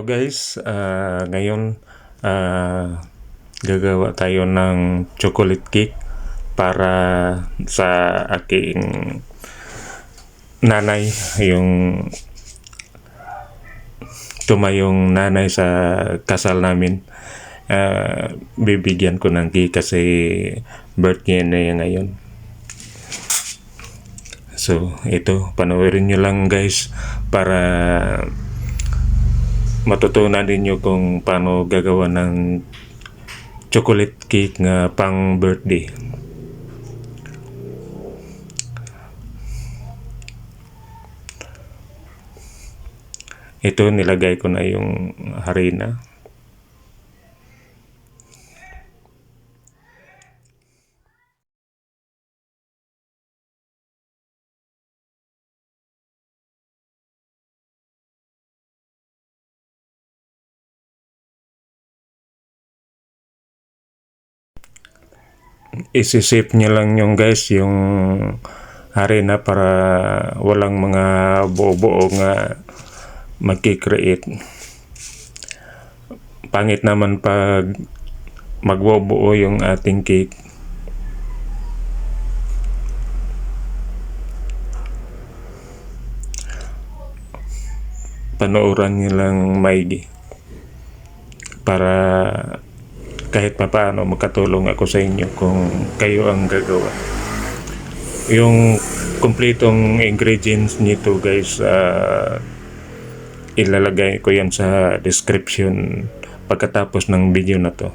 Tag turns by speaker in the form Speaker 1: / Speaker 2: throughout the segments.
Speaker 1: Guys, ngayon gagawa tayo ng chocolate cake para sa aking nanay, yung tumayong nanay sa kasal namin. Bibigyan ko ng cake kasi birthday na yan ngayon. So ito, panoorin nyo lang guys para matutunan ninyo kung paano gagawa ng chocolate cake nga pang birthday. Ito, nilagay ko na yung harina. Isisip nyo lang yung guys yung harina para walang mga buo-buo nga magkikreate. Pangit naman pag magbuo-buo yung ating cake. Panooran nyo lang maigi para kahit papaano makatulong ako sa inyo kung kayo ang gagawa. Yung kumpletong ingredients nito guys, ilalagay ko yan sa description pagkatapos ng video na to.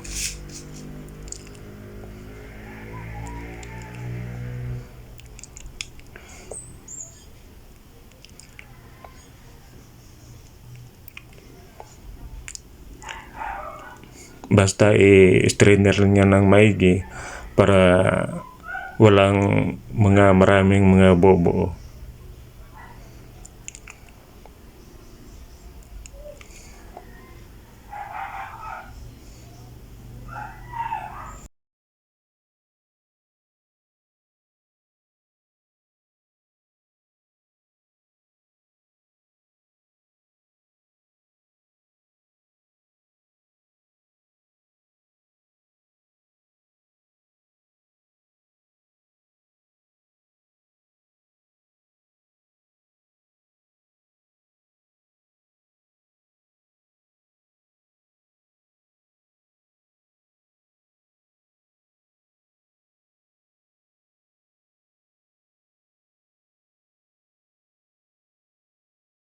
Speaker 1: Basta i-strainer niya ng maigi para walang maraming mga bobo.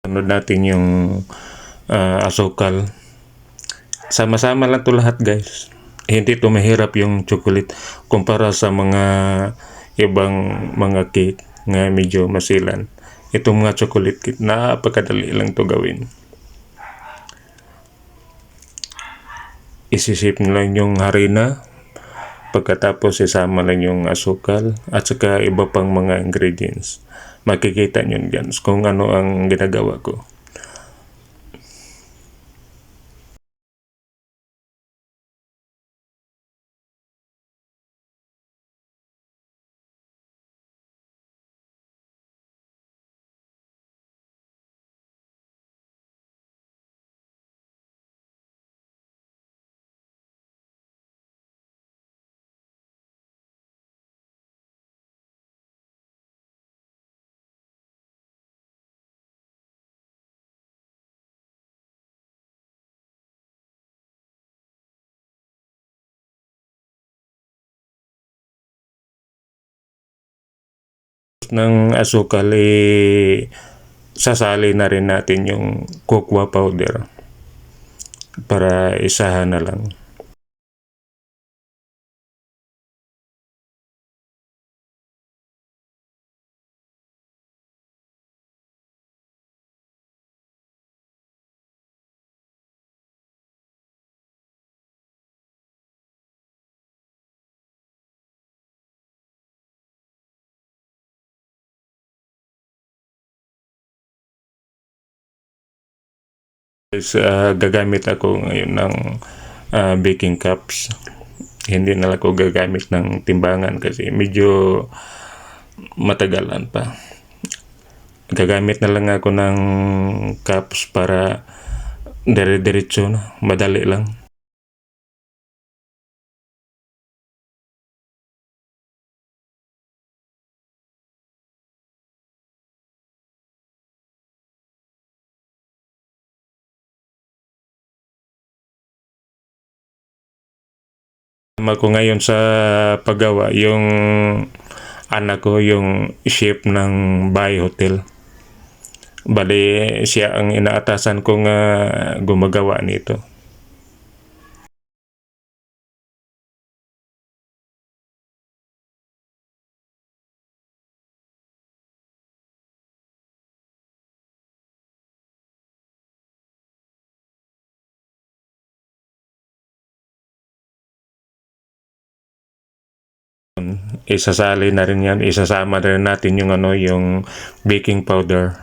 Speaker 1: Sunod natin yung asukal. Sama-sama lang to lahat guys. Hindi to mahirap yung chocolate kumpara sa mga ibang mga cake nga medyo masilan. Itong mga chocolate cake, napakadali lang to gawin. Isisip nyo lang yung harina, pagkatapos isama lang yung asukal at saka iba pang mga ingredients. Makikita nyo dyan kung ano ang ginagawa ko. Ng asukal, sasali na rin natin yung cocoa powder para isahan na lang. Gagamit ako ngayon ng baking cups. Hindi na ako gagamit ng timbangan kasi medyo matagalan pa. Gagamit na lang ako ng cups para Dire-diretso na, madali lang. Ako ngayon sa paggawa, yung anak ko yung chef ng Bay Hotel. Bali, siya ang inaatasan kong gumagawa nito. Isasali na rin yan, isasama na rin natin yung yung baking powder.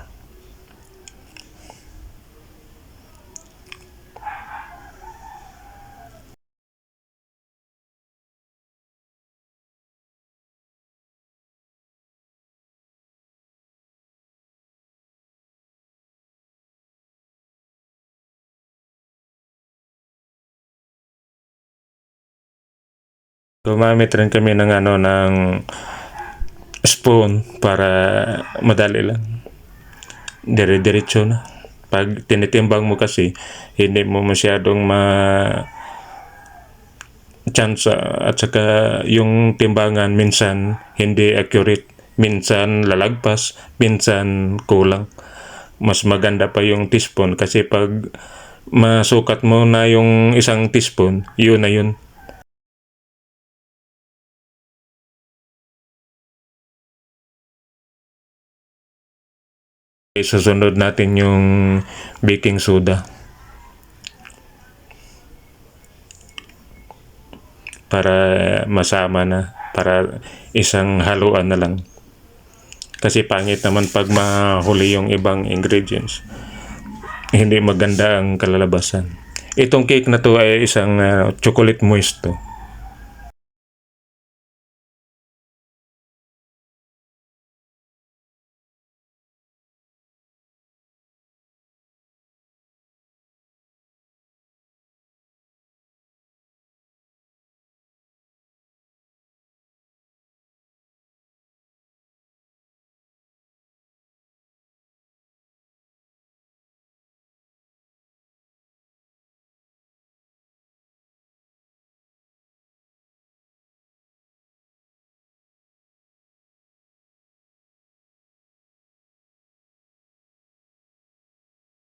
Speaker 1: Gumamit rin kami ng ng spoon para madali lang. Dire-diretso na. Pag tinitimbang mo kasi, hindi mo masyadong chance at saka yung timbangan minsan hindi accurate, minsan lalagpas, minsan kulang. Mas maganda pa yung teaspoon kasi pag masukat mo na yung isang teaspoon, yun na yun. Susunod natin yung baking soda para masama na, para isang haluan na lang. Kasi pangit naman pag mahuli yung ibang ingredients. Hindi maganda ang kalalabasan. Itong cake na to ay isang chocolate moist to.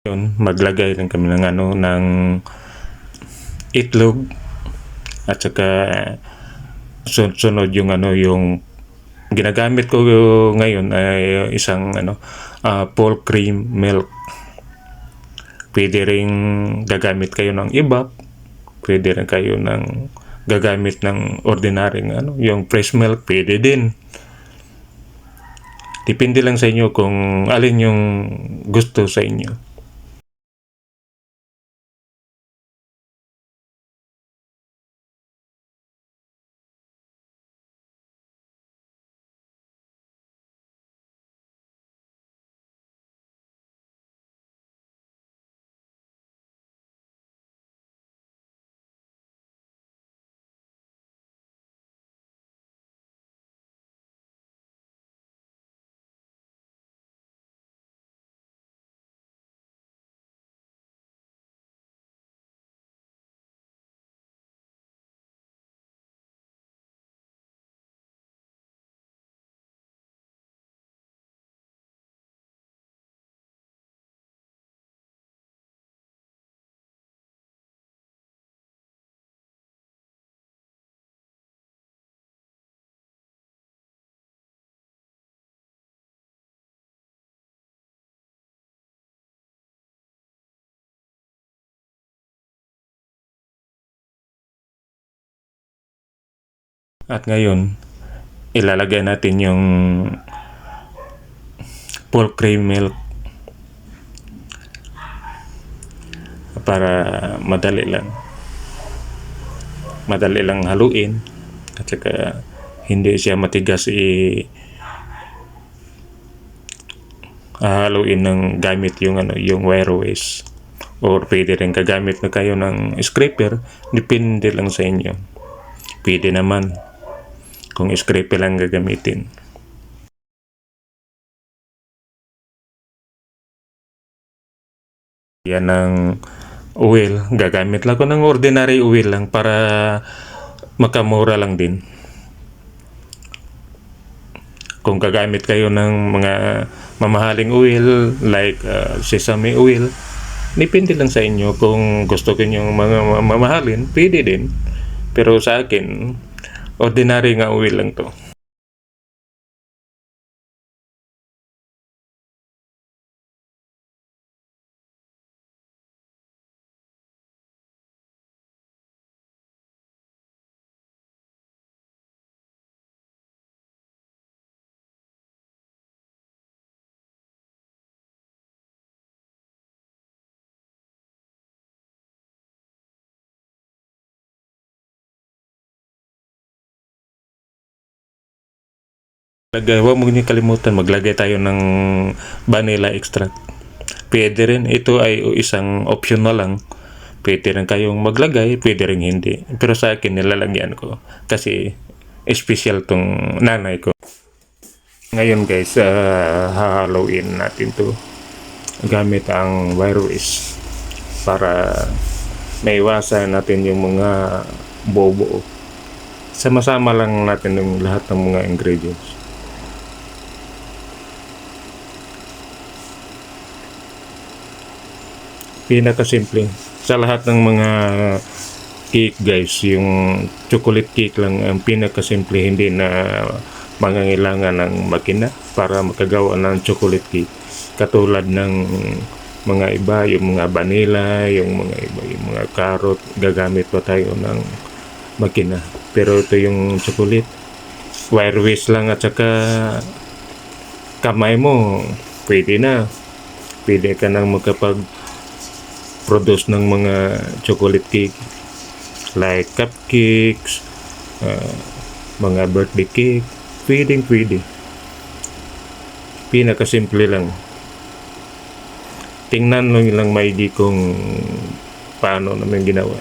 Speaker 1: Yun, maglagay lang kami ng ng itlog at saka sunod yung yung ginagamit ko ngayon ay isang full cream milk. Pwede ring gagamit kayo ng iba, pwede rin kayo ng gagamit ng ordinaryong yung fresh milk, pwede din. Depende lang sa inyo kung alin yung gusto sa inyo. At ngayon, ilalagay natin yung full cream milk para madali lang haluin at saka hindi siya matigas haluin ng gamit yung yung wire waste or pwede rin kagamit na kayo ng scraper, depende lang sa inyo. Pwede naman kung scraper lang gagamitin. Yan ang oil, gagamit lang ko ng ordinary oil lang para makamura lang din. Kung gagamit kayo ng mga mamahaling oil like sesame oil, depende lang sa inyo. Kung gusto ko yung mga mamahalin, pwede din. Pero sa akin, ordinary nga oil lang to. Huwag mo niyo kalimutan, maglagay tayo ng vanilla extract. Pwede rin, ito ay isang option na lang. Pwede rin kayong maglagay, pwede rin hindi. Pero sa akin, nilalagyan ko. Kasi, special tong nanay ko. Ngayon guys, hahaluin natin to gamit ang wire whisk para maiwasan natin yung mga bobo. Sama-sama lang natin yung lahat ng mga ingredients. Pinakasimple sa lahat ng mga cake guys, yung chocolate cake lang ang pinakasimple, hindi na mangangailangan ng makina para makagawa ng chocolate cake katulad ng mga iba, yung mga vanilla, yung mga iba, yung mga carrot, gagamit pa tayo ng makina. Pero ito yung chocolate, wire whisk lang at saka kamay mo, pwede na, pwede ka nang magkapag produce ng mga chocolate cake like cupcakes, mga birthday cake, pwede. Pinakasimple lang. Tingnan lang maigi kung paano namin ginawa.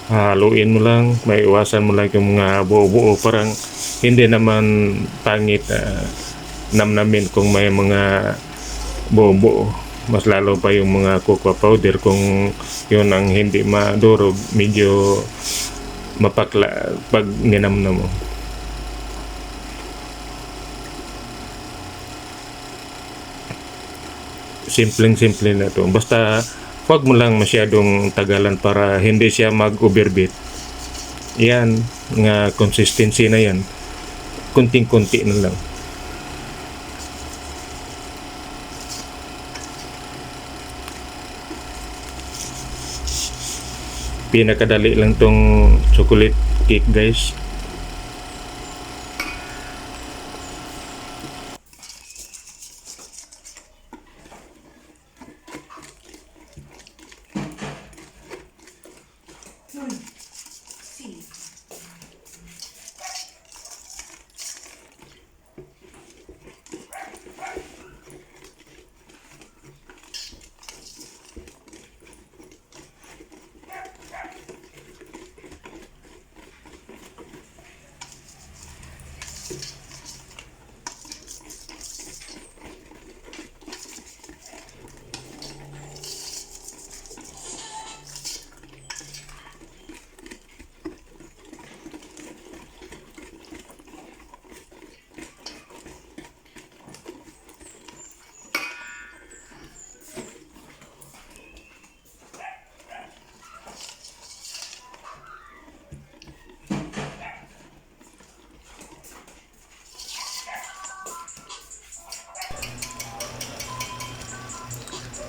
Speaker 1: Haluin mo lang, may iwasan mo lang yung mga buo-buo, parang hindi naman pangit namnamin kung may mga buo-buo. Mas lalo pa yung mga cocoa powder, kung yun ang hindi madurog, medyo mapakla pag ninamnam mo. Simpleng-simple na to. Basta huwag mo lang masyadong tagalan para hindi siya mag-overbeat. Yan, nga consistency na yan. Kunting-kunti na lang. Pinakadali lang tong chocolate cake guys.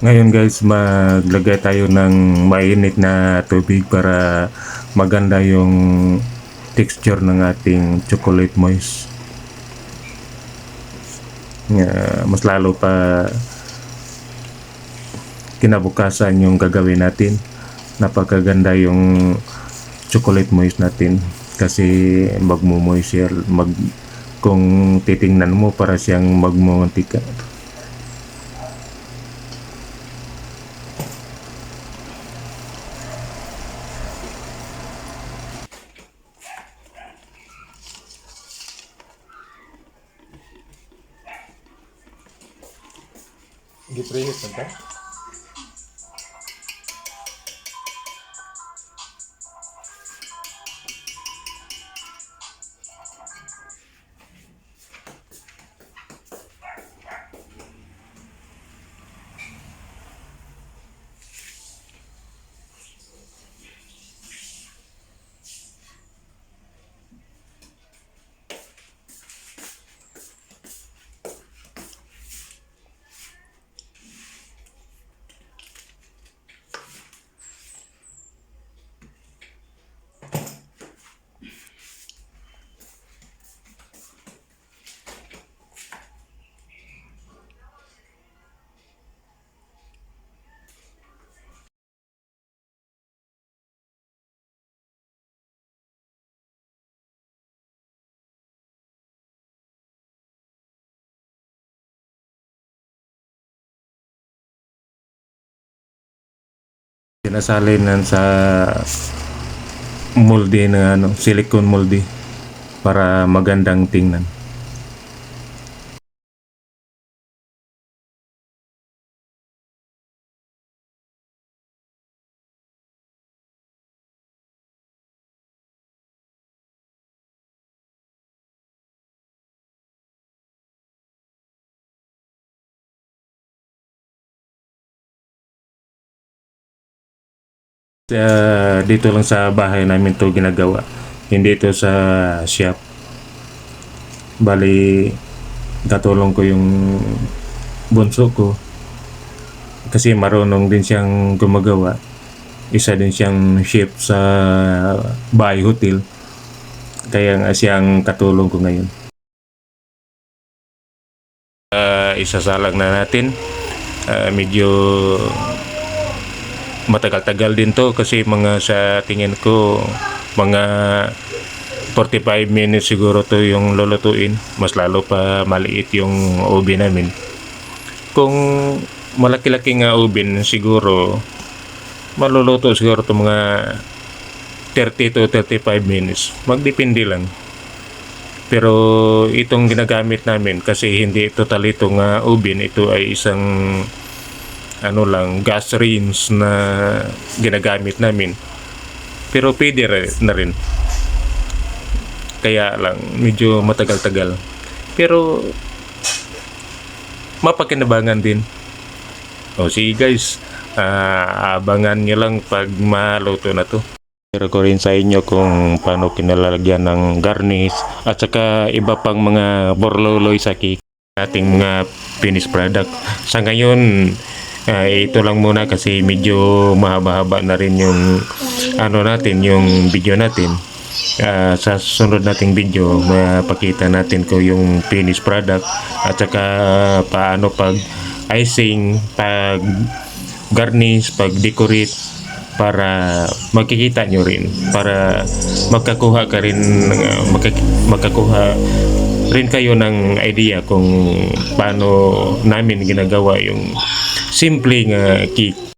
Speaker 1: Ngayon guys, maglagay tayo ng mainit na tubig para maganda yung texture ng ating chocolate moist. Mas lalo pa kinabukasan yung gagawin natin. Napakaganda yung chocolate moist natin kasi magmo-moist siya. Kung titingnan mo, para siyang magmumuntika. Gipriyos na ta? Sinasalinan sa molde na silicone molde para magandang tingnan. Dito lang sa bahay namin to ginagawa, hindi ito sa shop. Bali katulong ko yung bunso ko kasi marunong din siyang gumagawa, isa din siyang chef sa bahay hotel, kaya nga siyang katulong ko ngayon. Isasalang na natin. Medyo matagal-tagal din to kasi mga sa tingin ko mga 45 minutes siguro to yung lulutuin, mas lalo pa maliit yung oven namin. Kung malaki-laki nga oven siguro maluluto siguro to mga 30 to 35 minutes, magdepende lang. Pero itong ginagamit namin kasi hindi total itong oven, ito ay isang lang gas range na ginagamit namin, pero pwede na rin, kaya lang medyo matagal-tagal pero mapakinabangan din. Sige guys, abangan nyo lang pag maluto na to. Pero ko rin sa inyo kung paano kinalalagyan ng garnish at saka iba pang mga borloloy sa cake, ating mga finished product. Sa ngayon ito lang muna kasi medyo mahaba-haba na rin yung natin, yung video natin. Sa susunod nating video mapakita natin ko yung finished product at saka paano pag icing, pag garnish, pag decorate, para makikita nyo rin, para makakuha ka rin makakuha rin kayo ng idea kung paano namin ginagawa yung simpleng cake.